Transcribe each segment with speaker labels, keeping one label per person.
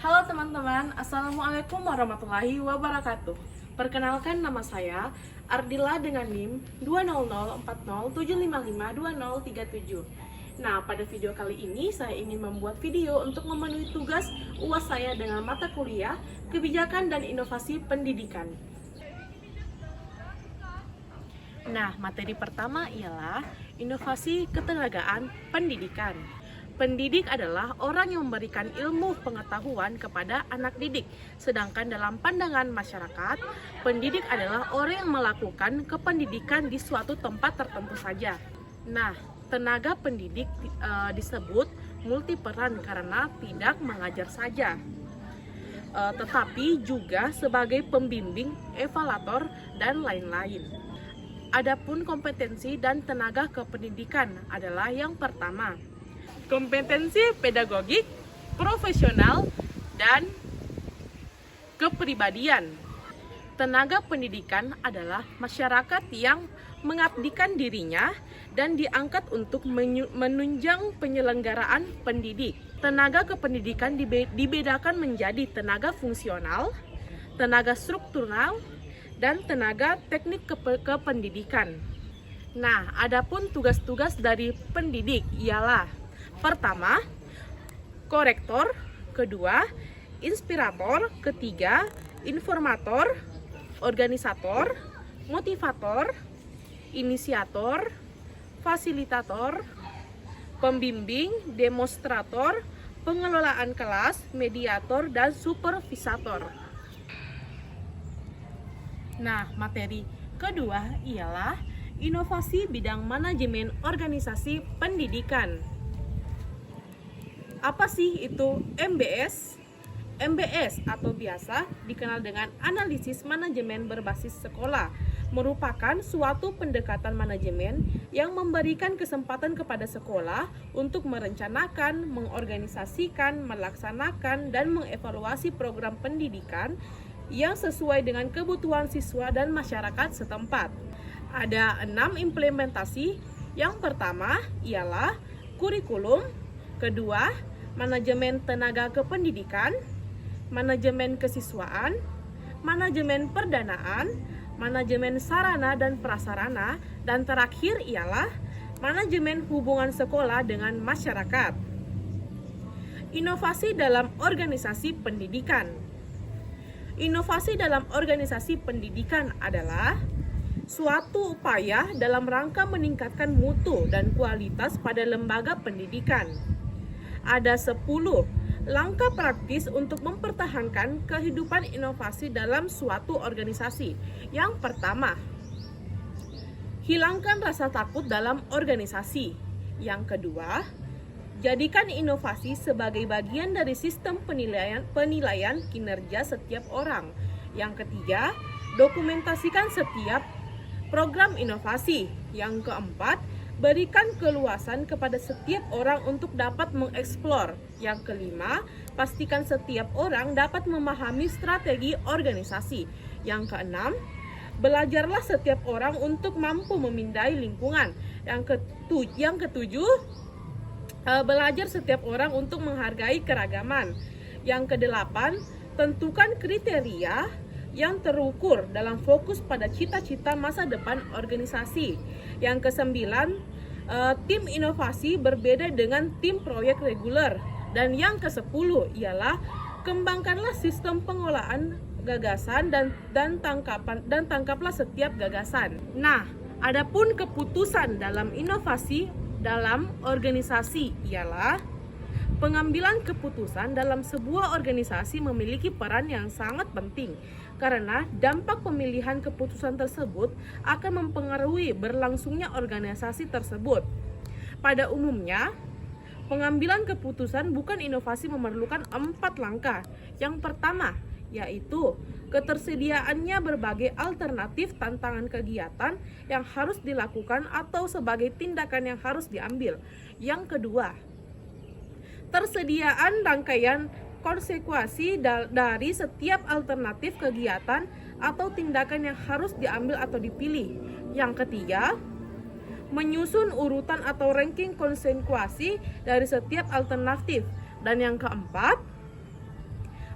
Speaker 1: Halo teman-teman, Assalamualaikum warahmatullahi wabarakatuh. Perkenalkan, nama saya Ardila dengan NIM 2004075520037. Nah, pada video kali ini saya ingin membuat video untuk memenuhi tugas UAS saya dengan mata kuliah Kebijakan dan Inovasi Pendidikan. Nah, materi pertama ialah inovasi ketenagaan pendidikan. Pendidik adalah orang yang memberikan ilmu pengetahuan kepada anak didik. Sedangkan dalam pandangan masyarakat, pendidik adalah orang yang melakukan kependidikan di suatu tempat tertentu saja. Nah, tenaga pendidik disebut multiperan karena tidak mengajar saja, tetapi juga sebagai pembimbing, evaluator, dan lain-lain. Adapun kompetensi dan tenaga kependidikan adalah yang pertama, kompetensi pedagogik, profesional, dan kepribadian. Tenaga pendidikan adalah masyarakat yang mengabdikan dirinya dan diangkat untuk menunjang penyelenggaraan pendidik. Tenaga kependidikan dibedakan menjadi tenaga fungsional, tenaga struktural, dan tenaga teknik kependidikan. Nah, adapun tugas-tugas dari pendidik ialah: pertama, korektor; kedua, inspirator; ketiga, informator; organisator; motivator; inisiator; fasilitator; pembimbing; demonstrator; pengelolaan kelas; mediator; dan supervisator. Nah, materi kedua ialah inovasi bidang manajemen organisasi pendidikan. Apa sih itu MBS? MBS atau biasa dikenal dengan analisis manajemen berbasis sekolah, merupakan suatu pendekatan manajemen yang memberikan kesempatan kepada sekolah untuk merencanakan, mengorganisasikan, melaksanakan, dan mengevaluasi program pendidikan yang sesuai dengan kebutuhan siswa dan masyarakat setempat. Ada 6 implementasi. Yang pertama ialah kurikulum, kedua, manajemen tenaga kependidikan, manajemen kesiswaan, manajemen perdanaan, manajemen sarana dan prasarana, dan terakhir ialah manajemen hubungan sekolah dengan masyarakat. Inovasi dalam organisasi pendidikan. Inovasi dalam organisasi pendidikan adalah suatu upaya dalam rangka meningkatkan mutu dan kualitas pada lembaga pendidikan. Ada 10 langkah praktis untuk mempertahankan kehidupan inovasi dalam suatu organisasi. Yang pertama, hilangkan rasa takut dalam organisasi. Yang kedua, jadikan inovasi sebagai bagian dari sistem penilaian kinerja setiap orang. Yang ketiga, dokumentasikan setiap program inovasi. Yang keempat, berikan keluasan kepada setiap orang untuk dapat mengeksplor. Yang kelima, pastikan setiap orang dapat memahami strategi organisasi. Yang keenam, belajarlah setiap orang untuk mampu memindai lingkungan. Yang ketujuh, belajar setiap orang untuk menghargai keragaman. Yang kedelapan, tentukan kriteria yang terukur dalam fokus pada cita-cita masa depan organisasi. Yang kesembilan, tim inovasi berbeda dengan tim proyek reguler. Dan yang kesepuluh ialah kembangkanlah sistem pengolahan gagasan dan tangkaplah setiap gagasan. Nah, adapun keputusan dalam inovasi dalam organisasi ialah pengambilan keputusan dalam sebuah organisasi memiliki peran yang sangat penting karena dampak pemilihan keputusan tersebut akan mempengaruhi berlangsungnya organisasi tersebut. Pada umumnya, pengambilan keputusan bukan inovasi memerlukan 4 langkah. Yang pertama, yaitu ketersediaannya berbagai alternatif tantangan kegiatan yang harus dilakukan atau sebagai tindakan yang harus diambil. Yang kedua, tersediaan rangkaian konsekuensi dari setiap alternatif kegiatan atau tindakan yang harus diambil atau dipilih. Yang ketiga, menyusun urutan atau ranking konsekuensi dari setiap alternatif. Dan yang keempat,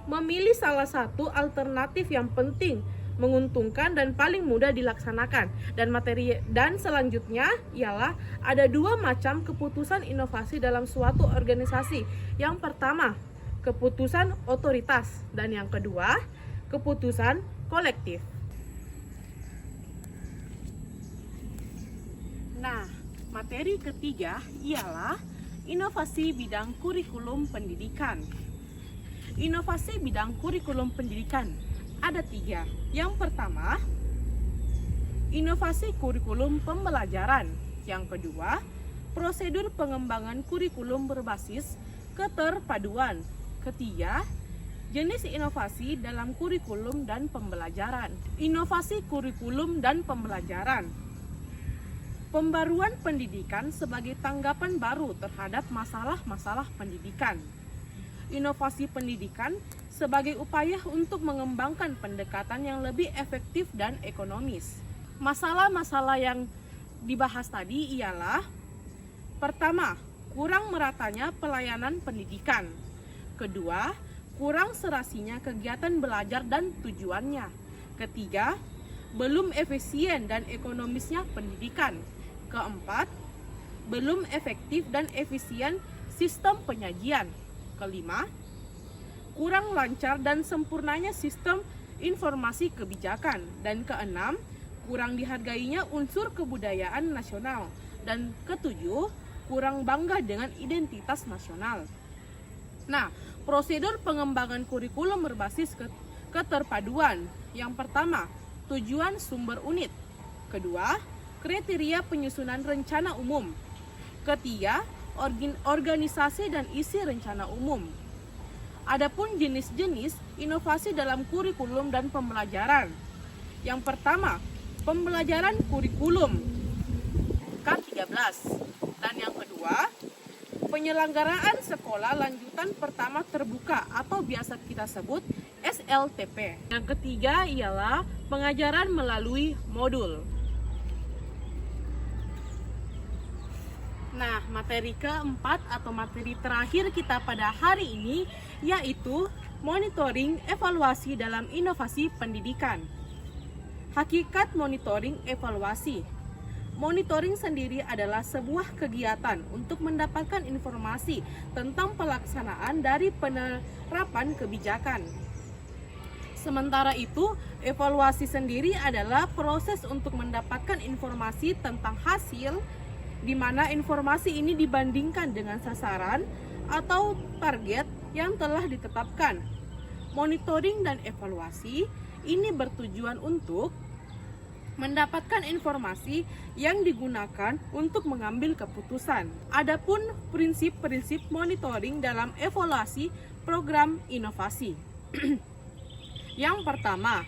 Speaker 1: memilih salah satu alternatif yang penting, menguntungkan dan paling mudah dilaksanakan. Dan selanjutnya ialah ada dua macam keputusan inovasi dalam suatu organisasi. Yang pertama, keputusan otoritas, dan yang kedua, keputusan kolektif. Nah, materi ketiga ialah inovasi bidang kurikulum pendidikan. Inovasi bidang kurikulum pendidikan ada 3. Yang pertama, inovasi kurikulum pembelajaran. Yang kedua, prosedur pengembangan kurikulum berbasis keterpaduan. Ketiga, jenis inovasi dalam kurikulum dan pembelajaran. Inovasi kurikulum dan pembelajaran. Pembaruan pendidikan sebagai tanggapan baru terhadap masalah-masalah pendidikan. Inovasi pendidikan sebagai upaya untuk mengembangkan pendekatan yang lebih efektif dan ekonomis. Masalah-masalah yang dibahas tadi ialah: pertama, kurang meratanya pelayanan pendidikan. Kedua, kurang serasinya kegiatan belajar dan tujuannya. Ketiga, belum efisien dan ekonomisnya pendidikan. Keempat, belum efektif dan efisien sistem penyajian. Kelima, kurang lancar dan sempurnanya sistem informasi kebijakan. Dan keenam, kurang dihargainya unsur kebudayaan nasional. Dan ketujuh, kurang bangga dengan identitas nasional. Nah, prosedur pengembangan kurikulum berbasis keterpaduan. Yang pertama, tujuan sumber unit. Kedua, kriteria penyusunan rencana umum. Ketiga, organisasi dan isi rencana umum. Adapun jenis-jenis inovasi dalam kurikulum dan pembelajaran. Yang pertama, pembelajaran kurikulum K13. Dan yang kedua, penyelenggaraan sekolah lanjutan pertama terbuka atau biasa kita sebut SLTP. Yang ketiga ialah pengajaran melalui modul. Nah, materi keempat atau materi terakhir kita pada hari ini yaitu monitoring evaluasi dalam inovasi pendidikan. Hakikat monitoring evaluasi. Monitoring sendiri adalah sebuah kegiatan untuk mendapatkan informasi tentang pelaksanaan dari penerapan kebijakan. Sementara itu, evaluasi sendiri adalah proses untuk mendapatkan informasi tentang hasil, di mana informasi ini dibandingkan dengan sasaran atau target yang telah ditetapkan. Monitoring dan evaluasi ini bertujuan untuk mendapatkan informasi yang digunakan untuk mengambil keputusan. Adapun prinsip-prinsip monitoring dalam evaluasi program inovasi. Yang pertama,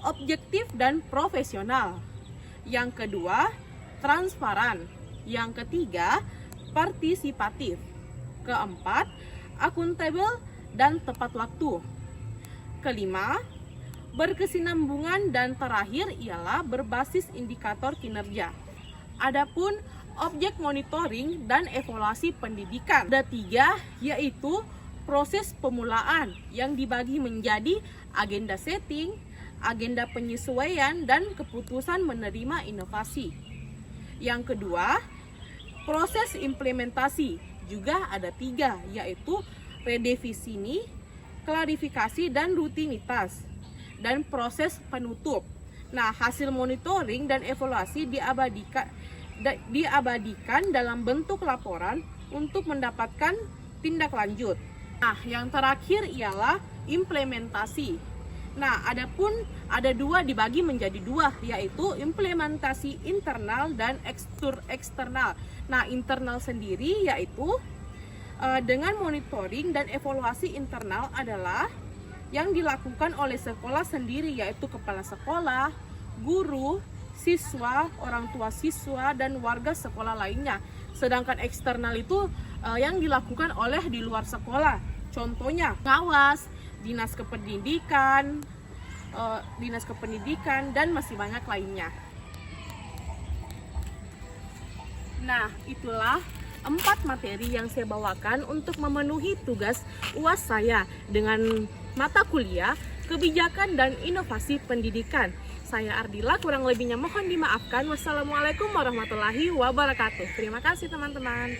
Speaker 1: objektif dan profesional. Yang kedua, transparan. Yang ketiga, partisipatif. Keempat, akuntabel dan tepat waktu. Kelima, berkesinambungan, dan terakhir ialah berbasis indikator kinerja. Adapun objek monitoring dan evaluasi pendidikan ada 3, yaitu proses pemulaan yang dibagi menjadi agenda setting, agenda penyesuaian, dan keputusan menerima inovasi. Yang kedua, proses implementasi juga ada 3, yaitu redefinisi, klarifikasi, dan rutinitas, dan proses penutup. Nah, hasil monitoring dan evaluasi diabadikan dalam bentuk laporan untuk mendapatkan tindak lanjut. Nah, yang terakhir ialah implementasi. Nah, adapun ada 2, dibagi menjadi 2, yaitu implementasi internal dan eksternal. Nah, internal sendiri yaitu dengan monitoring dan evaluasi internal adalah yang dilakukan oleh sekolah sendiri, yaitu kepala sekolah, guru, siswa, orang tua siswa, dan warga sekolah lainnya. Sedangkan eksternal itu yang dilakukan oleh di luar sekolah. Contohnya, pengawas, dinas kependidikan, dan masih banyak lainnya. Nah, itulah 4 materi yang saya bawakan untuk memenuhi tugas UAS saya dengan mata kuliah, kebijakan, dan inovasi pendidikan. Saya Ardila, kurang lebihnya mohon dimaafkan. Wassalamualaikum warahmatullahi wabarakatuh. Terima kasih teman-teman.